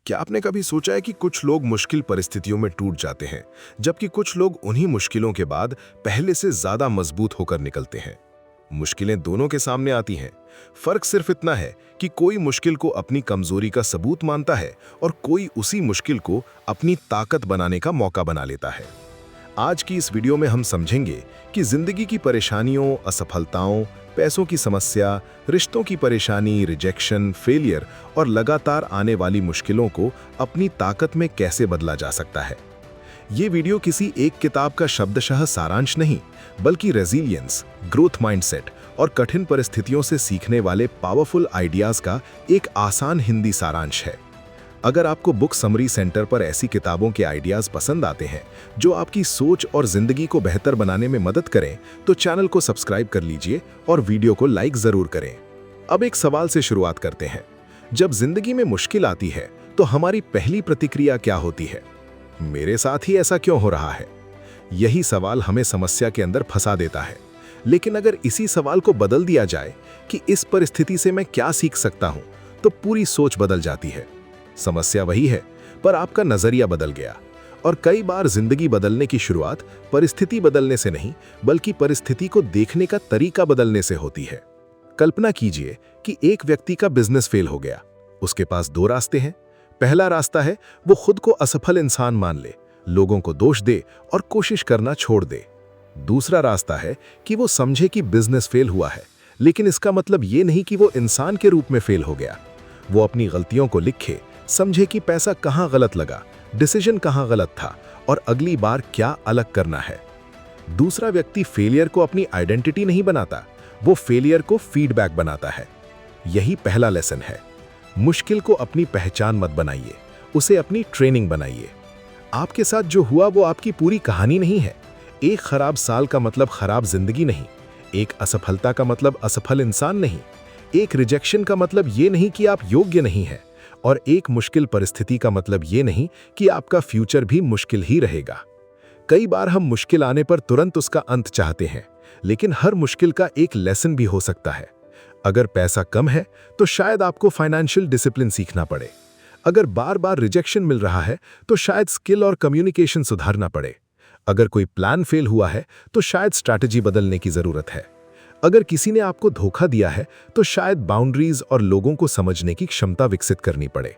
क्या आपने कभी सोचा है कि कुछ लोग मुश्किल परिस्थितियों में टूट जाते हैं, जबकि कुछ लोग उन्हीं मुश्किलों के बाद पहले से ज्यादा मजबूत होकर निकलते हैं। मुश्किलें दोनों के सामने आती हैं। फर्क सिर्फ इतना है कि कोई मुश्किल को अपनी कमजोरी का सबूत मानता है और कोई उसी मुश्किल को अपनी ताकत बनाने का मौका बना लेता है। आज की इस वीडियो में हम समझेंगे कि जिंदगी की परेशानियों, असफलताओं, पैसों की समस्या, रिश्तों की परेशानी, रिजेक्शन, फेलियर और लगातार आने वाली मुश्किलों को अपनी ताकत में कैसे बदला जा सकता है। ये वीडियो किसी एक किताब का शब्दशः सारांश नहीं, बल्कि रेजिलियंस, ग्रोथ माइंडसेट और कठिन परिस्थितियों से सीखने वाले पावरफुल आइडियाज का एक आसान हिंदी सारांश है। अगर आपको बुक समरी सेंटर पर ऐसी किताबों के आइडियाज पसंद आते हैं जो आपकी सोच और जिंदगी को बेहतर बनाने में मदद करें, तो चैनल को सब्सक्राइब कर लीजिए और वीडियो को लाइक जरूर करें। अब एक सवाल से शुरुआत करते हैं। जब जिंदगी में मुश्किल आती है तो हमारी पहली प्रतिक्रिया क्या होती है? मेरे साथ ही ऐसा क्यों हो रहा है? यही सवाल हमें समस्या के अंदर फंसा देता है। लेकिन अगर इसी सवाल को बदल दिया जाए कि इस परिस्थिति से मैं क्या सीख सकता हूं, तो पूरी सोच बदल जाती है। समस्या वही है, पर आपका नजरिया बदल गया। और कई बार जिंदगी बदलने की शुरुआत परिस्थिति बदलने से नहीं, बल्कि परिस्थिति को देखने का तरीका बदलने से होती है। कल्पना कीजिए कि एक व्यक्ति का बिजनेस फेल हो गया। उसके पास दो रास्ते हैं। पहला रास्ता है वो खुद को असफल इंसान मान ले, लोगों को दोष दे और कोशिश करना छोड़ दे। दूसरा रास्ता है कि वो समझे कि बिजनेस फेल हुआ है, लेकिन इसका मतलब ये नहीं कि वो इंसान के रूप में फेल हो गया। वो अपनी गलतियों को लिखे, समझे कि पैसा कहां गलत लगा, डिसीजन कहां गलत था और अगली बार क्या अलग करना है। दूसरा व्यक्ति फेलियर को अपनी आइडेंटिटी नहीं बनाता, वो फेलियर को फीडबैक बनाता है। यही पहला लेसन है। मुश्किल को अपनी पहचान मत बनाइए, उसे अपनी ट्रेनिंग बनाइए। आपके साथ जो हुआ वो आपकी पूरी कहानी नहीं है। एक खराब साल का मतलब खराब जिंदगी नहीं, एक असफलता का मतलब असफल इंसान नहीं, एक रिजेक्शन का मतलब ये नहीं कि आप योग्य नहीं हैं, और एक मुश्किल परिस्थिति का मतलब ये नहीं कि आपका फ्यूचर भी मुश्किल ही रहेगा। कई बार हम मुश्किल आने पर तुरंत उसका अंत चाहते हैं, लेकिन हर मुश्किल का एक लेसन भी हो सकता है। अगर पैसा कम है तो शायद आपको फाइनेंशियल डिसिप्लिन सीखना पड़े। अगर बार बार रिजेक्शन मिल रहा है तो शायद स्किल और कम्युनिकेशन सुधारना पड़े। अगर कोई प्लान फेल हुआ है तो शायद स्ट्रैटेजी बदलने की जरूरत है। अगर किसी ने आपको धोखा दिया है तो शायद बाउंड्रीज और लोगों को समझने की क्षमता विकसित करनी पड़े।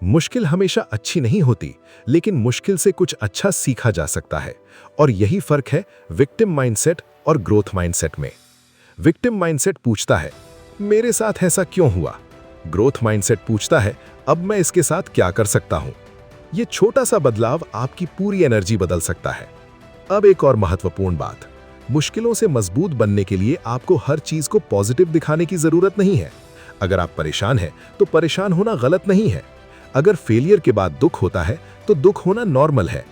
मुश्किल हमेशा अच्छी नहीं होती, लेकिन मुश्किल से कुछ अच्छा सीखा जा सकता है। और यही फर्क है विक्टिम माइंडसेट और ग्रोथ माइंडसेट में। विक्टिम माइंडसेट पूछता है, मेरे साथ ऐसा क्यों हुआ? ग्रोथ माइंडसेट पूछता है, अब मैं इसके साथ क्या कर सकता हूं? यह छोटा सा बदलाव आपकी पूरी एनर्जी बदल सकता है। अब एक और महत्वपूर्ण बात, मुश्किलों से मजबूत बनने के लिए आपको हर चीज को पॉजिटिव दिखाने की जरूरत नहीं है। अगर आप परेशान हैं तो परेशान होना गलत नहीं है। अगर फेलियर के बाद दुख होता है तो दुख होना नॉर्मल है।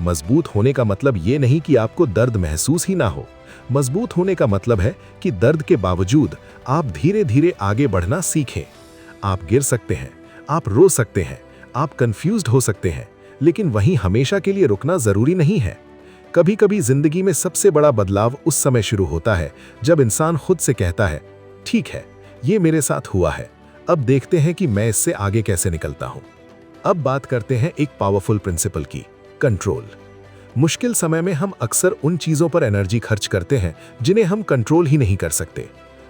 मजबूत होने का मतलब ये नहीं कि आपको दर्द महसूस ही ना हो। मजबूत होने का मतलब है कि दर्द के बावजूद आप धीरे धीरे आगे बढ़ना सीखें। आप गिर सकते हैं, आप रो सकते हैं, आप कंफ्यूज्ड हो सकते हैं, लेकिन वहीं हमेशा के लिए रुकना जरूरी नहीं है। कभी कभी जिंदगी में सबसे बड़ा बदलाव उस समय शुरू होता है जब इंसान खुद से कहता है, ठीक है, ये मेरे साथ हुआ है, अब देखते हैं कि मैं इससे आगे कैसे निकलता हूं। अब बात करते हैं एक पावरफुल प्रिंसिपल की, कंट्रोल। मुश्किल समय में हम अक्सर उन चीजों पर एनर्जी खर्च करते हैं जिन्हें हम कंट्रोल ही नहीं कर सकते।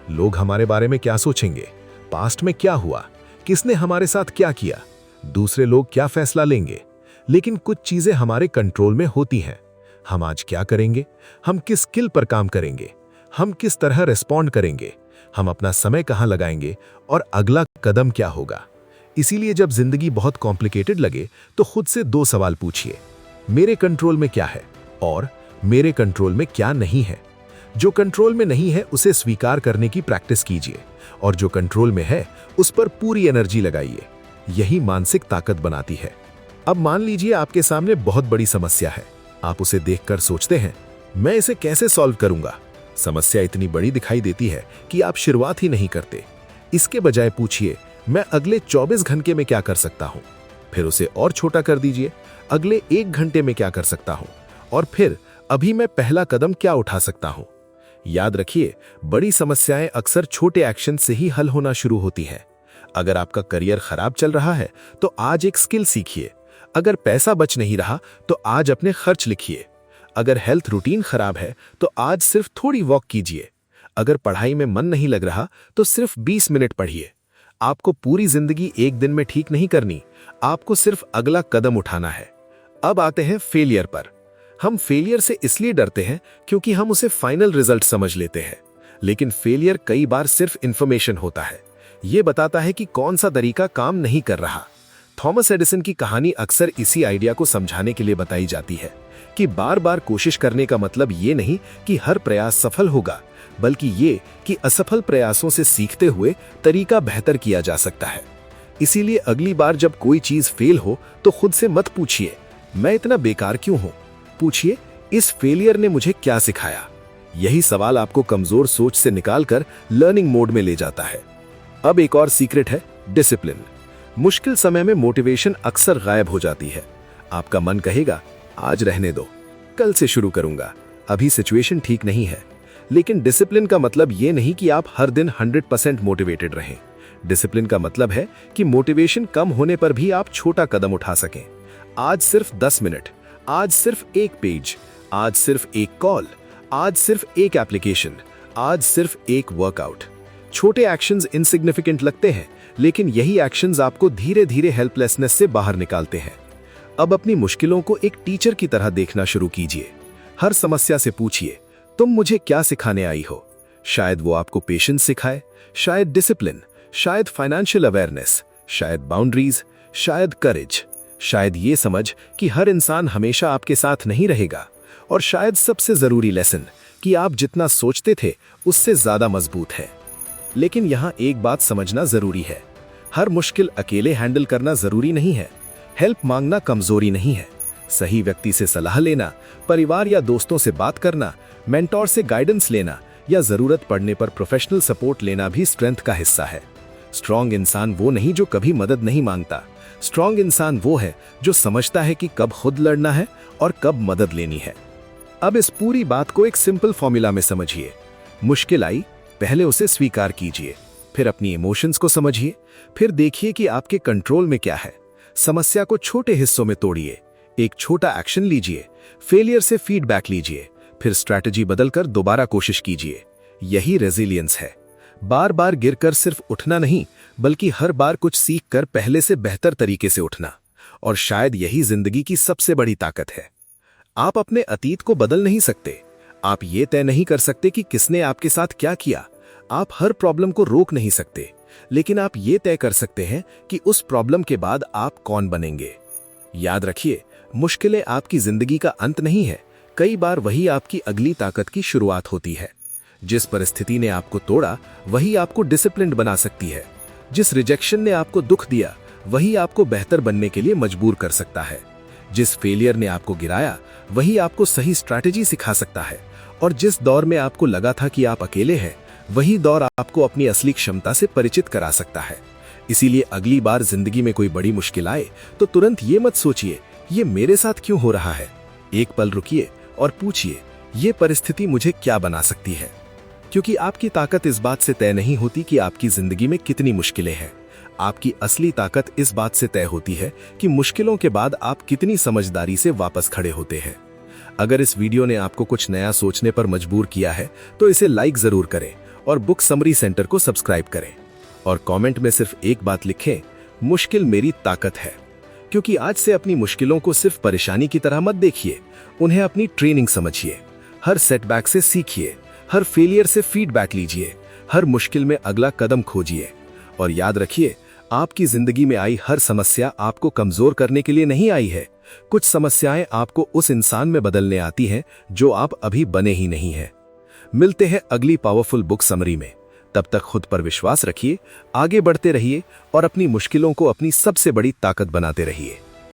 लोग हमारे बारे में क्या सोचेंगे, पास्ट में क्या हुआ, किसने हमारे साथ क्या किया, दूसरे लोग क्या फैसला लेंगे। लेकिन कुछ चीजें हमारे कंट्रोल में होती हैं। हम आज क्या करेंगे, हम किस स्किल पर काम करेंगे, हम किस तरह रिस्पॉन्ड करेंगे, हम अपना समय कहां लगाएंगे और अगला कदम क्या होगा। इसीलिए जब जिंदगी बहुत कॉम्प्लिकेटेड लगे तो खुद से दो सवाल पूछिए, मेरे कंट्रोल में क्या है और मेरे कंट्रोल में क्या नहीं है। जो कंट्रोल में नहीं है उसे स्वीकार करने की प्रैक्टिस कीजिए, और जो कंट्रोल में है उस पर पूरी एनर्जी लगाइए। यही मानसिक ताकत बनाती है। अब मान लीजिए आपके सामने बहुत बड़ी समस्या है। आप उसे देखकर सोचते हैं, मैं इसे कैसे सॉल्व करूंगा। समस्या इतनी बड़ी दिखाई देती है कि आप शुरुआत ही नहीं करते। इसके बजाय पूछिए, मैं अगले 24 घंटे में क्या कर सकता हूं। फिर उसे और छोटा कर दीजिए, अगले 1 घंटे में क्या कर सकता हूं, और फिर अभी मैं पहला कदम क्या उठा सकता हूं। याद रखिए, बड़ी समस्याएं अक्सर छोटे एक्शन से ही हल होना शुरू होती हैं। अगर आपका करियर खराब चल रहा है तो आज एक स्किल सीखिए। अगर पैसा बच नहीं रहा तो आज अपने खर्च लिखिए। अगर हेल्थ रूटीन खराब है तो आज सिर्फ थोड़ी वॉक कीजिए। अगर पढ़ाई में मन नहीं लग रहा तो सिर्फ 20 मिनट पढ़िए। आपको पूरी जिंदगी एक दिन में ठीक नहीं करनी, आपको सिर्फ अगला कदम उठाना है। अब आते हैं फेलियर पर। हम फेलियर से इसलिए डरते हैं क्योंकि हम उसे फाइनल रिजल्ट समझ लेते हैं, लेकिन फेलियर कई बार सिर्फ इंफॉर्मेशन होता है। यह बताता है कि कौन सा तरीका काम नहीं कर रहा। थॉमस एडिसन की कहानी अक्सर इसी आइडिया को समझाने के लिए बताई जाती है कि बार बार कोशिश करने का मतलब ये नहीं कि हर प्रयास सफल होगा, बल्कि ये कि असफल प्रयासों से सीखते हुए तरीका बेहतर किया जा सकता है। इसीलिए अगली बार जब कोई चीज फेल हो तो खुद से मत पूछिए मैं इतना बेकार क्यों हूं, पूछिए इस फेलियर ने मुझे क्या सिखाया। यही सवाल आपको कमजोर सोच से निकालकर लर्निंग मोड में ले जाता है। अब एक और सीक्रेट है, डिसिप्लिन। मुश्किल समय में मोटिवेशन अक्सर गायब हो जाती है। आपका मन कहेगा आज रहने दो, कल से शुरू करूंगा, अभी सिचुएशन ठीक नहीं है। लेकिन डिसिप्लिन का मतलब यह नहीं कि आप हर दिन 100% मोटिवेटेड रहें। डिसिप्लिन का मतलब है कि मोटिवेशन कम होने पर भी आप छोटा कदम उठा सकें। आज सिर्फ 10 मिनट, आज सिर्फ एक पेज, आज सिर्फ एक कॉल, आज सिर्फ एक एप्लीकेशन, आज सिर्फ एक वर्कआउट। छोटे एक्शंस इनसिग्निफिकेंट लगते हैं, लेकिन यही एक्शंस आपको धीरे धीरे हेल्पलेसनेस से बाहर निकालते हैं। अब अपनी मुश्किलों को एक टीचर की तरह देखना शुरू कीजिए। हर समस्या से पूछिए तुम मुझे क्या सिखाने आई हो। शायद वो आपको पेशेंस सिखाए, शायद डिसिप्लिन, शायद फाइनेंशियल अवेयरनेस, शायद बाउंड्रीज, शायद करेज, शायद ये समझ कि हर इंसान हमेशा आपके साथ नहीं रहेगा, और शायद सबसे जरूरी लेसन कि आप जितना सोचते थे उससे ज्यादा मजबूत है। लेकिन यहां एक बात समझना जरूरी है, हर मुश्किल अकेले हैंडल करना जरूरी नहीं है। हेल्प मांगना कमजोरी नहीं है। सही व्यक्ति से सलाह लेना, परिवार या दोस्तों से बात करना, मेंटोर से गाइडेंस लेना या जरूरत पड़ने पर प्रोफेशनल सपोर्ट लेना भी स्ट्रेंथ का हिस्सा है। स्ट्रॉन्ग इंसान वो नहीं जो कभी मदद नहीं मांगता। स्ट्रॉन्ग इंसान वो है जो समझता है कि कब खुद लड़ना है और कब मदद लेनी है। अब इस पूरी बात को एक सिंपल फॉर्मूला में समझिए। मुश्किल आई, पहले उसे स्वीकार कीजिए, फिर अपनी इमोशंस को समझिए, फिर देखिए कि आपके कंट्रोल में क्या है। समस्या को छोटे हिस्सों में तोड़िए, एक छोटा एक्शन लीजिए, फेलियर से फीडबैक लीजिए, फिर स्ट्रैटेजी बदलकर दोबारा कोशिश कीजिए। यही रेजिलियंस है। बार बार गिरकर सिर्फ उठना नहीं, बल्कि हर बार कुछ सीखकर पहले से बेहतर तरीके से उठना। और शायद यही जिंदगी की सबसे बड़ी ताकत है। आप अपने अतीत को बदल नहीं सकते, आप ये तय नहीं कर सकते कि किसने आपके साथ क्या किया, आप हर प्रॉब्लम को रोक नहीं सकते, लेकिन आप ये तय कर सकते हैं कि उस प्रॉब्लम के बाद आप कौन बनेंगे। याद रखिए, मुश्किलें आपकी जिंदगी का अंत नहीं है, कई बार वही आपकी अगली ताकत की शुरुआत होती है। जिस परिस्थिति ने आपको तोड़ा वही आपको डिसिप्लिन्ड बना सकती है। जिस रिजेक्शन ने आपको दुख दिया वही आपको बेहतर बनने के लिए मजबूर कर सकता है। जिस फेलियर ने आपको गिराया वही आपको सही स्ट्रैटेजी सिखा सकता है। और जिस दौर में आपको लगा था कि आप अकेले हैं, वही दौर आपको अपनी असली क्षमता से परिचित करा सकता है। इसीलिए अगली बार जिंदगी में कोई बड़ी मुश्किल आए तो तुरंत ये मत सोचिए ये मेरे साथ क्यों हो रहा है। एक पल रुकिए और पूछिए ये परिस्थिति मुझे क्या बना सकती है। क्योंकि आपकी ताकत इस बात से तय नहीं होती कि आपकी जिंदगी में कितनी मुश्किलें हैं। आपकी असली ताकत इस बात से तय होती है कि मुश्किलों के बाद आप कितनी समझदारी से वापस खड़े होते हैं। अगर इस वीडियो ने आपको कुछ नया सोचने पर मजबूर किया है तो इसे लाइक जरूर करें और बुक समरी सेंटर को सब्सक्राइब करें। और कमेंट में सिर्फ एक बात लिखें, मुश्किल मेरी ताकत है। क्योंकि आज से अपनी मुश्किलों को सिर्फ परेशानी की तरह मत देखिए, उन्हें अपनी ट्रेनिंग समझिए। हर सेटबैक से सीखिए, हर फेलियर से फीडबैक लीजिए, हर मुश्किल में अगला कदम खोजिए। और याद रखिए, आपकी जिंदगी में आई हर समस्या आपको कमजोर करने के लिए नहीं आई है। कुछ समस्याएं आपको उस इंसान में बदलने आती हैं जो आप अभी बने ही नहीं हैं। मिलते हैं अगली पावरफुल बुक समरी में। तब तक खुद पर विश्वास रखिए, आगे बढ़ते रहिए और अपनी मुश्किलों को अपनी सबसे बड़ी ताकत बनाते रहिए।